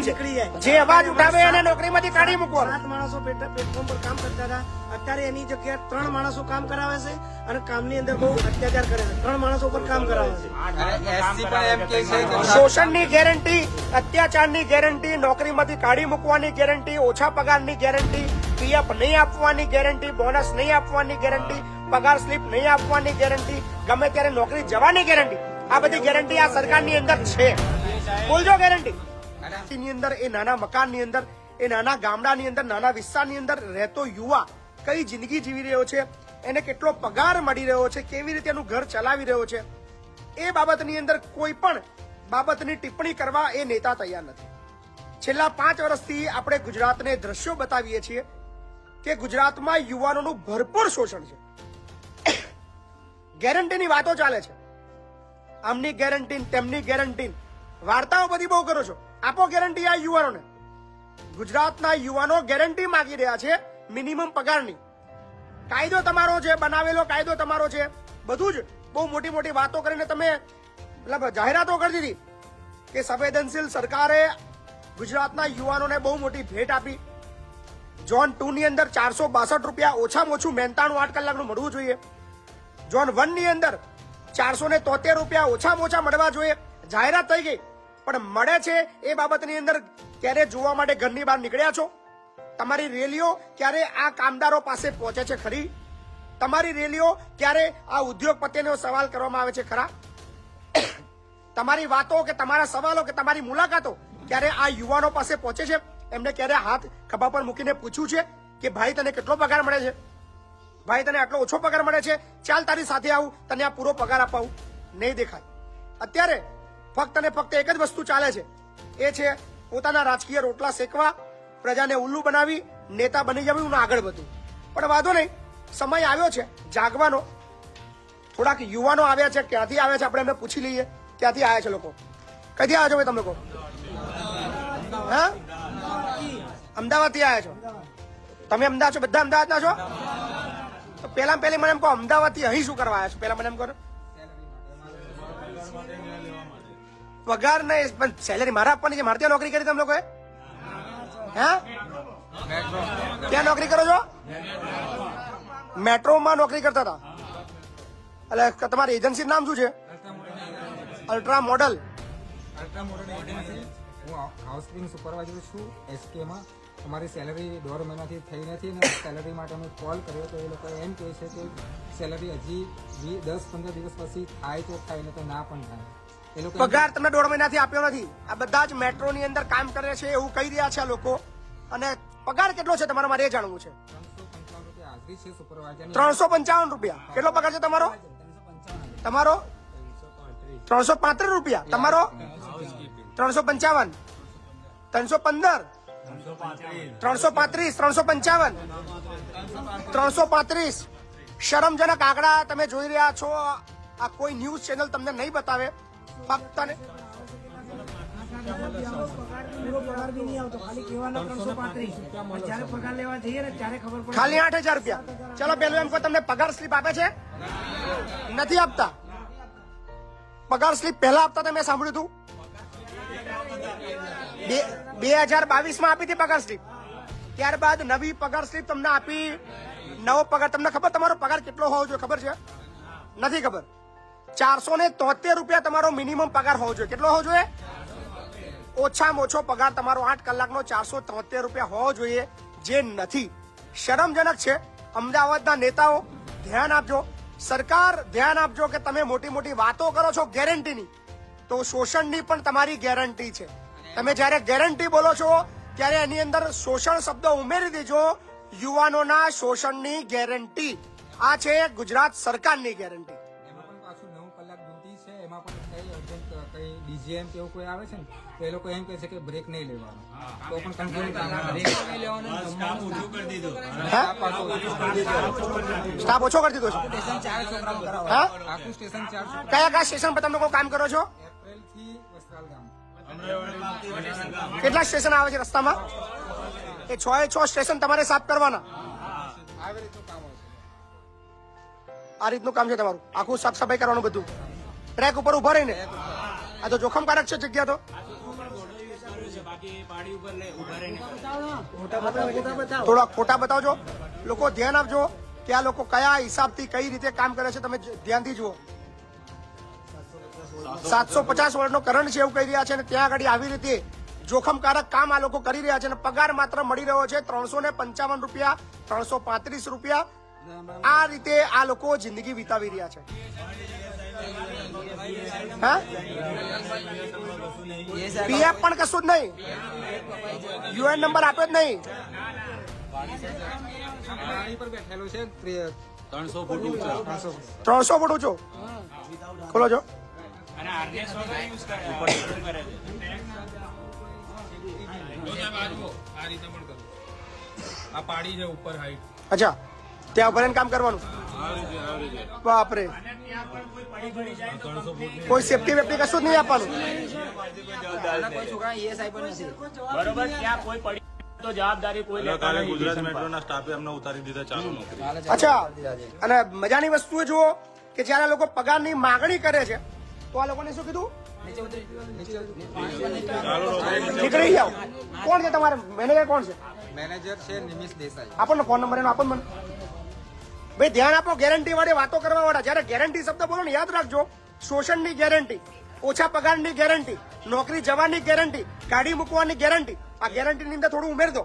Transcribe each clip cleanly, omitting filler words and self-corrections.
છે, જે અવાજ ઉઠાવે એને નોકરીમાંથી કાઢી મૂકવાનો. 7 માણસો પ્લેટફોર્મ પર કામ કરતા હતા, અત્યારે એની જગ્યાએ 3 માણસો કામ કરાવે છે અને કામની અંદર બહુ અત્યાચાર કરે છે. 3 માણસો પર કામ કરાવે છે. શોષણની ગેરંટી, અત્યાચારની ગેરંટી, નોકરીમાંથી કાઢી મૂકવાની ગેરંટી, ઓછા પગારની ગેરંટી, પીએફ નહીં આપવાની ગેરંટી, બોનસ નહીં આપવાની ગેરંટી, પગાર સ્લીપ નહીં આપવાની ગેરંટી, ગમે ત્યારે નોકરી જવાની ગેરંટી. આ બધી ગેરંટી આ સરકારની અંદર છે. બોલજો ગેરંટી ની અંદર, એ નાના મકાનની અંદર, એ નાના ગામડાની અંદર, નાના વિસ્તારની અંદર રહેતો યુવા કઈ જિંદગી જીવી રહ્યો છે, એને કેટલો પગાર મળી રહ્યો છે, કેવી રીતે એનું ઘર ચલાવી રહ્યો છે, એ બાબતની અંદર કોઈ પણ બાબતની ટિપ્પણી કરવા એ નેતા તૈયાર નથી. છેલ્લા 5 વર્ષથી આપણે ગુજરાતને દ્રશ્યો બતાવીએ છીએ કે ગુજરાતમાં યુવાનોનું ભરપૂર શોષણ છે. ગેરંટીની વાતો ચાલે છે, આમની ગેરંટી, તેમની ગેરંટી, વાર્તાઓ બધી બહુ કરો છો. આપો ગેરંટી આ યુવાનોને. ગુજરાતના યુવાનો ગેરંટી માંગી રહ્યા છે મિનિમમ પગારની. કાયદો તમારો છે, બનાવેલો કાયદો તમારો છે, બધું જ બહુ મોટી મોટી વાતો કરીને તમે મતલબ જાહેરાતો કરી દીધી કે સંવેદનશીલ સરકારે ગુજરાતના યુવાનોને બહુ મોટી ભેટ આપી. ઝોન 2 ની અંદર 462 રૂપિયા ઓછામાં ઓછું 8 કલાકનું મળવું જોઈએ. ઝોન 1 ની અંદર 473 રૂપિયા ઓછામાં ઓછા મળવા જોઈએ. જાહેરાત થઈ ગઈ, પણ મળે છે એ બાબતની અંદર ક્યારે જોવા માટે ઘરની બહાર નીકળ્યા છો? તમારી રેલીઓ ક્યારે આ કામદારો પાસે પહોંચે છે ખરી? તમારી રેલીઓ ક્યારે આ ઉદ્યોગપતિનો સવાલ કરવામાં આવે છે ખરા? તમારી વાતો કે તમારા સવાલો કે તમારી મુલાકાતો ક્યારે આ યુવાનો પાસે પહોંચે છે? એમને ક્યારે હાથ ખભા પર મૂકીને પૂછ્યું છે કે ભાઈ તને કેટલો પગાર મળે છે? ભાઈ તને આટલો ઓછો પગાર મળે છે, ચાલ તારી સાથે આવું, તને આ પૂરો પગાર અપાવું? નહીં દેખાય. અત્યારે ફક્ત અને ફક્ત એક જ વસ્તુ ચાલે છે, એ છે પોતાના રાજકીય રોટલા શેકવા, પ્રજાને ઉલ્લુ બનાવી, નેતા બની જવું ને આગળ વધવું. પણ વાંધો નહીં, સમય આવ્યો છે જાગવાનો. થોડાક યુવાનો આવ્યા છે, ક્યાંથી આવ્યા છે આપણે એમને પૂછી લઈએ. ક્યાંથી આવ્યા છે લોકો? કઈથી આવ્યા છો ભાઈ તમે લોકો? હા, અમદાવાદથી આવ્યા છો? તમે અમદાવાદ છો? બધા અમદાવાદના છો? તો પેલા પહેલી મને એમ કહો, અમદાવાદથી અહીં શું કરવા આવ્યા છો? પેલા મને એમ કહો. પગાર નહીં પણ સેલેરી મારે આપવાની છે. મારે ત્યાં નોકરી કરી તમે લોકોએ? હા, ક્યાં નોકરી કરો છો? મેટ્રોમાં નોકરી કરતા હતા. એટલે તમારી એજન્સી નામ શું છે? Ultra model. હું હાઉસકીપિંગ સુપરવાઇઝર છું એસકેમાં. અમારી સેલરી 1.5 મહિનાથી થઈ નથી અને સેલરી માટે અમે કોલ કર્યો તો એ લોકો એમ કહે છે કે સેલરી હજી 10-15 દિવસ પછી થાય તો થાય, ને તો ના પણ થાય. એ લોકો પગાર તમને 1.5 મહિનાથી આપ્યો નથી. આ બધા જ મેટ્રોની અંદર કામ કરે છે એવું કહી રહ્યા છે આ લોકો. અને પગાર કેટલો છે તમારે? મારે એ જાણવું છે. 355 રૂપિયા હાજરી છે સુપરવાઇઝર. 355 રૂપિયા. કેટલો પગાર છે તમારો? તમારો 335 રૂપિયા. તમારો 355, 315, 335, 355, 335. શરમજનક આંકડા તમે જોઈ રહ્યા છો. આ કોઈ ન્યૂઝ ચેનલ તમને નહીં બતાવે. ફક્ત ખાલી 8,000 રૂપિયા. ચલો પેલું એમ કહો, તમને પગાર સ્લીપ આપે છે? નથી આપતા. પગાર સ્લીપ પહેલા આપતા હતા, મેં સાંભળ્યું હતું. 2022 આપી હતી પગાર સ્લીપ. ત્યારબાદ નવી પગાર સ્લીપ તમને આપી. નવો પગાર તમને ખબર તમારો પગાર કેટલો હોવો જોઈએ? ખબર છે? નથી ખબર. 473 રૂપિયા તમારો મિનિમમ પગાર હોવો જોઈએ. કેટલો હોવો જોઈએ? ઓછામાં ઓછો પગાર તમારો 8 કલાકનો 473 રૂપિયા હોવો જોઈએ, જે નથી. શરમજનક છે. અમદાવાદના નેતાઓ ધ્યાન આપજો, સરકાર ધ્યાન આપજો કે તમે મોટી મોટી વાતો કરો છો ગેરંટીની, તો શોષણની પણ તમારી ગેરંટી છે. તમે જયારે ગેરંટી બોલો છો ત્યારે એની અંદર શોષણ શબ્દ ઉમેરી દેજો. યુવાનોના શોષણની ગેરંટી આ છે ગુજરાત સરકારની ગેરંટી. એમાં પણ પાછું 9 કલાક ડ્યુટી છે. એમાં પણ કઈ ડીજીએમ કે એવું કોઈ આવે છે ને તો એ લોકો એમ કહે છે કે બ્રેક નહીં લેવાનો, તો પણ કંટ્રોલ સ્ટાફ ઓછો કરી દીધો છે. હા, આખું સ્ટેશન 4 કયા કયા સ્ટેશન પર તમે કોઈ કામ કરો છો? એપ્રિલ થી વસ્ત્રાલ ગામ. કેટલા સ્ટેશન આવે છે રસ્તામાં? એ 6 સ્ટેશન તમારે સાફ કરવાના. આવી રીતનું કામ હોય છે. આ રીતનું કામ છે તમારું, આખું સાફ સફાઈ કરવાનું બધું. ટ્રેક ઉપર ઉભા રહીને આ તો જોખમકારક છે જગ્યા. તો થોડા ફોટા બતાવજો. લોકો ધ્યાન આપજો કે આ લોકો કયા હિસાબથી કઈ રીતે કામ કરે છે. તમે ધ્યાનથી જુઓ. 750 વર્ષનો કરંટ છે એવું કહી રહ્યા છે અને ત્યાં આગળ આવી રીતે જોખમકારક કામ આ લોકો કરી રહ્યા છે અને પગાર માત્ર મળી રહ્યો છે 355 રૂપિયા, 335 રૂપિયા. આ રીતે આ લોકો જિંદગી વિતાવી રહ્યા છે. હા, પીએફ પણ કશું જ નહીં, યુએન નંબર આપ્યો જ નહીં. પાણી પર બેઠેલો છે 300 ફૂટ ઊંચા. 300 ફૂટ ઊંચો. ખોલો છો. અને હાર્નેસ વગર યુઝ કરે છે. આ રીતે પણ કરો. આ પાડી છે ઉપર હાઈટ. અચ્છા, ત્યાં ઉભા રહીને કામ કરવાનું. બાપરે, કોઈ સેફટી વેફટી કશું જ નહીં આપવાનું. બરોબર, ત્યાં કોઈ પડી તો જવાબદારી કોઈ લેતા કાલે નથી. ગુજરાત મેટ્રોના સ્ટાફે અમને ઉતારી દીધા ચાલુ નોકરી. અચ્છા, અને મજાની વસ્તુ એ જુઓ કે જયારે આ લોકો પગારની માગણી કરે છે તો આ લોકોને શું કીધું? નીકળી જાઓ. કોણ છે તમારે મેનેજર? કોણ છે મેનેજર? છે નિમિષ દેસાઈ. આપણને ફોન નંબર એનો આપો ને મને. ભાઈ ધ્યાન આપો, ગેરંટી વાળી વાતો કરવા વાળા. જયારે ગેરંટી શબ્દ બોલો ને યાદ રાખજો. શોષણની ગેરંટી, ઓછા પગારની ગેરંટી, નોકરી જવાની ગેરંટી, ગાડી મૂકવાની ગેરંટી. આ ગેરંટી ની અંદર થોડું ઉમેર દો.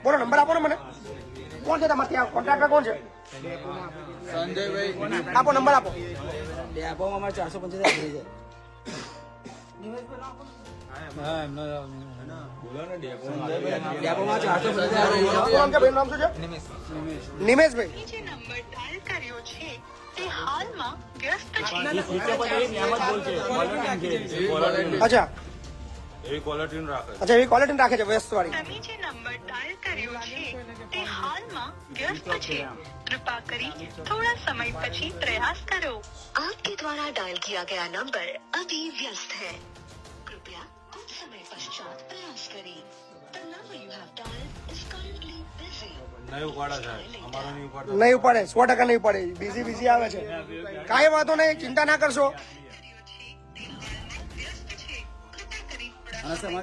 બોલો, નંબર આપો ને મને. કોણ છે તમારે ત્યાં કોન્ટ્રાક્ટર? કોણ છે? સંજયભાઈ આપો નંબર આપો. ડેપોમાં 475 છે. ડેપોમાં 475 કોણ છે ભાઈ? નામ શું છે? નિમિષ. નિમેશભાઈ. જે નંબર ડાયલ કર્યો છે તે હાલમાં વ્યસ્ત છે. નીચે પર એક નિયમ જ બોલશે. અચ્છા એવી ક્વોલિટી રાખે છે. અચ્છા, એવી ક્વોલિટી રાખે છે વ્યસ્ત વાળી. તમે જે નંબર ડાયલ કર્યો છે તે હાલમાં વ્યસ્ત છે. कृपा करी थोड़ा समय પછી प्रयास करो. आपके द्वारा डायल किया गया नंबर अभी व्यस्त है. कृपया कुछ समय पश्चात प्रयास करें. The number you have dialed is currently busy. નહીં ઉપાડે સાહેબ, અમારો નહીં ઉપાડતા. નહીં ઉપાડે, 100% નહીં ઉપાડે. બીઝી બીઝી આવે છે. કાંઈ વાંધો નહીં, ચિંતા ના કરશો.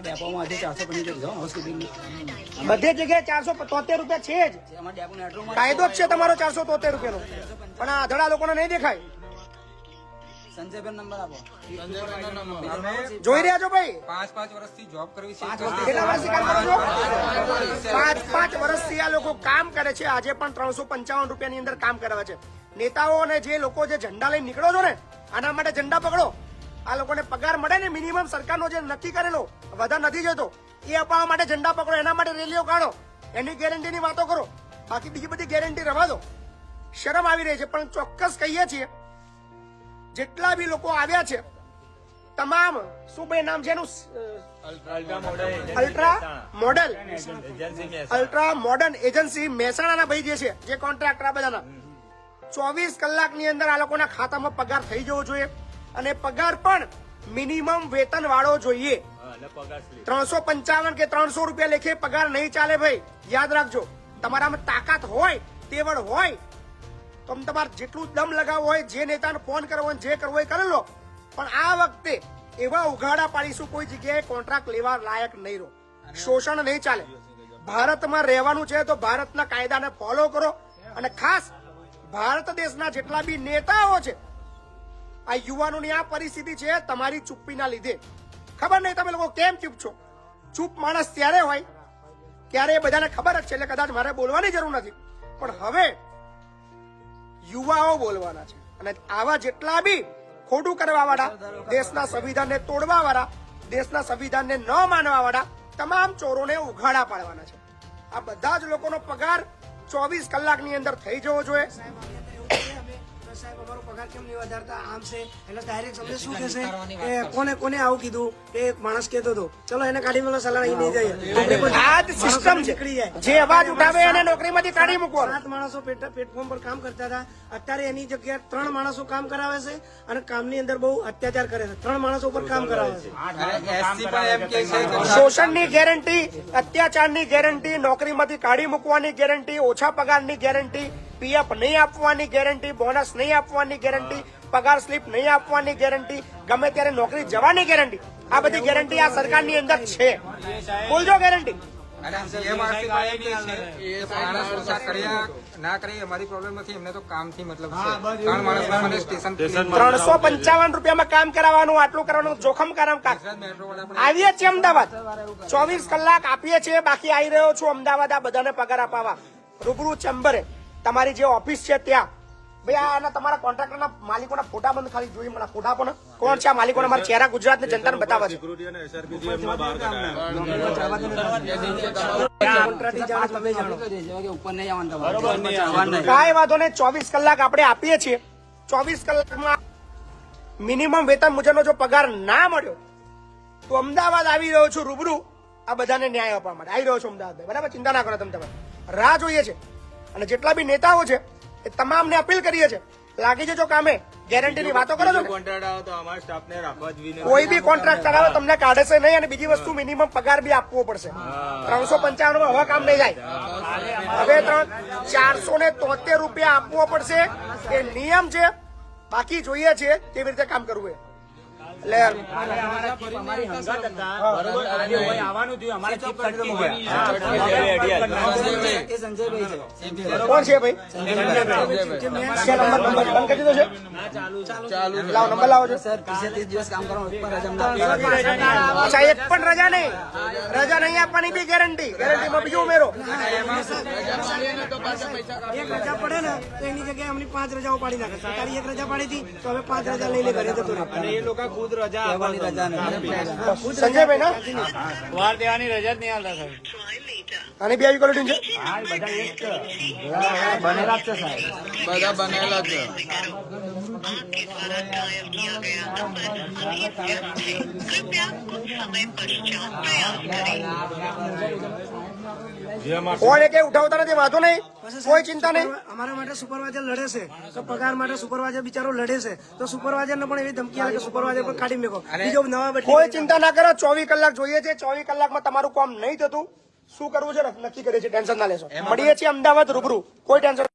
ડેપોમાં આજે 475 છે હોસ્પિટલની. બધી જગ્યાએ 473 રૂપિયા છે જ. એમાં ડેપો મેટ્રોમાં કાયદો જ છે તમારો 473 રૂપિયાનો. પણ આ ધડા લોકોને નહીં દેખાય. સંજયભાઈ નંબર આપો. અમે જોઈ રહ્યા છો ભાઈ? 5 વર્ષથી જોબ કરવી છે. કેટલા વર્ષથી કામ કરો છો? 5 વર્ષથી આ લોકો કામ કરે છે. આજે પણ 355 રૂપિયાની અંદર કામ કરાવે છે. નેતાઓ અને જે લોકો જે ઝંડા લઈને નીકળો છો ને, આના માટે ઝંડા પકડો. આ લોકોને પગાર મળે ને મિનિમમ સરકારનો જે નક્કી કરેલો, વધારે નથી જતો, એ અપાવવા માટે ઝંડા પકડો. એના માટે રેલીઓ કાઢો, એની ગેરંટીની વાતો કરો. બાકી બીજી બધી ગેરંટી રવા દો. શરમ આવી રહી છે. પણ ચોક્કસ કહીએ છીએ, જેટલા બી લોકો આવ્યા છે તમામ, શું ભાઈ નામ છે એનું? અલ્ટ્રા મોડર્ન એજન્સી મહેસાણાના ભાઈ જે છે, જે કોન્ટ્રાક્ટર આ બધાના 24 કલાકની અંદર આ લોકોના ખાતામાં પગાર થઈ જવો જોઈએ. અને પગાર પણ મિનિમમ વેતન વાળો જોઈએ. 355 કે 300 રૂપિયા લેખે પગાર નહીં ચાલે ભાઈ. યાદ રાખજો. તમારામાં તાકાત હોય, તેવડ હોય તો તમારે જેટલું દમ લગાવવો હોય, જે નેતાને ફોન કરવો હોય, જે કરવો હોય કરી લો. પણ આ વખતે એવા ઉઘાડા પાડીશું, કોઈ જગ્યાએ કોન્ટ્રાક્ટ લેવા લાયક નહીં રહો. શોષણ નહીં ચાલે. ભારતમાં રહેવાનું છે તો ભારતના કાયદાને ફોલો કરો. અને ખાસ ભારત દેશના જેટલા બી નેતાઓ છે, આ યુવાનોની આ પરિસ્થિતિ છે તમારી ચૂપ્પીના લીધે. ખબર નહીં તમે લોકો કેમ ચૂપ છો. ચૂપ માણસ ત્યારે હોય ત્યારે એ બધાને ખબર જ છે, એટલે કદાચ મારે બોલવાની જરૂર નથી. પણ હવે યુવાઓ બોલવાના છે. અને આવા જેટલા બી ખોટું કરવા વાળા, દેશના સંવિધાનને તોડવા વાળા, દેશના સંવિધાનને ન માનવા વાળા તમામ ચોરોને ઉઘાડા પાડવાના છે. આ બધા જ લોકોનો પગાર 24 કલાકની અંદર થઈ જવો જોઈએ. સાહેબ અમારો પગાર કેમ નહીં વધારતા, આમ છે. એટલે ડાયરેક્ટ અમને શું કહેશે કે કોને આવું કીધું? કે એક માણસ કહેતો હતો, ચલો એને કાઢી મેલો, સલાહ અહીં નહીં જાય. આ જ સિસ્ટમ છે. જે અવાજ ઉઠાવે એને નોકરીમાંથી કાઢી મૂકવાનો. 7 માણસો પ્લેટફોર્મ પર કામ કરતા હતા. અત્યારે એની જગ્યાએ 3 માણસો કામ કરાવે છે અને કામની અંદર બહુ અત્યાચાર કરે છે. 3 માણસો ઉપર કામ કરાવે છે. એસસી પણ એમ કે છે કે શોષણની ગેરંટી, અત્યાચારની ગેરંટી, નોકરીમાંથી કાઢી મૂકવાની ગેરંટી, ઓછા પગારની ગેરંટી, પીએફ નહીં આપવાની ગેરંટી, બોનસ નહીં આપવાની ગેરંટી, પગાર સ્લીપ નહીં આપવાની ગેરંટી, ગમે ત્યારે નોકરી જવાની ગેરંટી. આ બધી ગેરંટી આ સરકારની અંદર છે. બોલજો ગેરંટી. અને CMRC માં એમ કહે છે કે માણસ ઓછા કર્યા ના કરીએ અમારી પ્રોબ્લેમ નથી, એમને તો કામથી મતલબ છે. 3 માણસના મને સ્ટેશન 355 રૂપિયામાં કામ કરાવવાનું, આટલું કરવાનું, જોખમ કામ. મેટ્રો વાળા પણ આવીએ છીએ અમદાવાદ, 24 કલાક આપીએ છીએ. બાકી આવી રહ્યો છું અમદાવાદ આ બધાને પગાર અપાવવા. રૂબરૂ ચેમ્બરે તમારી જે ઓફિસ છે ત્યાં ભાઈ આના તમારા કોન્ટ્રાક્ટરના માલિકોના ફોટા બંધ ખાલી જોઈએ મને ફોટા આપો ને. કોણ છે આ માલિકોના? મારા ચહેરા ગુજરાતની જનતાને બતાવે છે. કાંઈ વાંધો નહીં, 24 કલાક આપણે આપીએ છીએ. 24 કલાકમાં મિનિમમ વેતન મુજબનો જો પગાર ના મળ્યો તો અમદાવાદ આવી રહ્યો છું રૂબરૂ આ બધાને ન્યાય આપવા માટે. આવી રહ્યો છું અમદાવાદ, બરાબર? ચિંતા ના કરો તમે. રાહ જોઈએ છે અને જેટલા બી નેતાઓ છે એ તમામને અપીલ કરીએ છે, લાગી જજો કામે. ગેરંટીની વાતો કરો છો ને? કોઈ બી કોન્ટ્રાક્ટર આવે તમને કાઢે છે નહીં. અને બીજી વસ્તુ મિનિમમ પગાર બી આપવો પડશે. 355 માં હવે કામ નહીં જાય. હવે 473 રૂપિયા આપવો પડશે એ નિયમ છે. બાકી જોઈએ છે કેવી રીતે કામ કરવું. એટલે કોણ છે ભાઈ? નંબર બંધ કરી દીધો છે? લાવો નંબર લાવો છો. અચ્છા, એક પણ રજા નહીં. રજા નહીં આપવાની બી ગેરંટી. ગેરંટીમાં બીજું ઉમેરો. એક રજા પડે ને તો એની જગ્યાએ અમની 5 રજાઓ પાડી નાખે. સરકારી 1 રજા પાડી હતી તો હવે 5 રજા લઈ લે ઘરે જતો રહે. એ લોકો ખુદ રજા આપવાની રજા સંજયભાઈ ના વાર દેવાની રજા જ નહીં આવતા સાહેબ. આની બી આવી ક્વોલિટી છે. હા બધા એક છે. બનેલા જ છે સાહેબ, બધા બનેલા છે. आपके द्वारा डायल किया गया नंबर अभी व्यस्त है. कृपया कुछ समय पश्चात प्रयास करें. કોણ એ કઈ ઉઠાવતા નથી, વાંધો નહીં, કોઈ ચિંતા નહીં. અમારા માટે સુપરવાઇઝર લડે છે તો પગાર માટે સુપરવાઇઝર બિચારો લડે છે તો સુપરવાઇઝર ને પણ એવી ધમકી આવે કે સુપરવાઇઝર પણ કાઢી મેકો. બીજો નવા કોઈ ચિંતા ના કરો. 24 કલાક જોઈએ છે. 24 કલાકમાં તમારું કામ નહીં થતું. શું કરવું છે નક્કી કરે છે. ટેન્શન ના લેશો. મળીએ છીએ અમદાવાદ રૂબરૂ. કોઈ ટેન્શન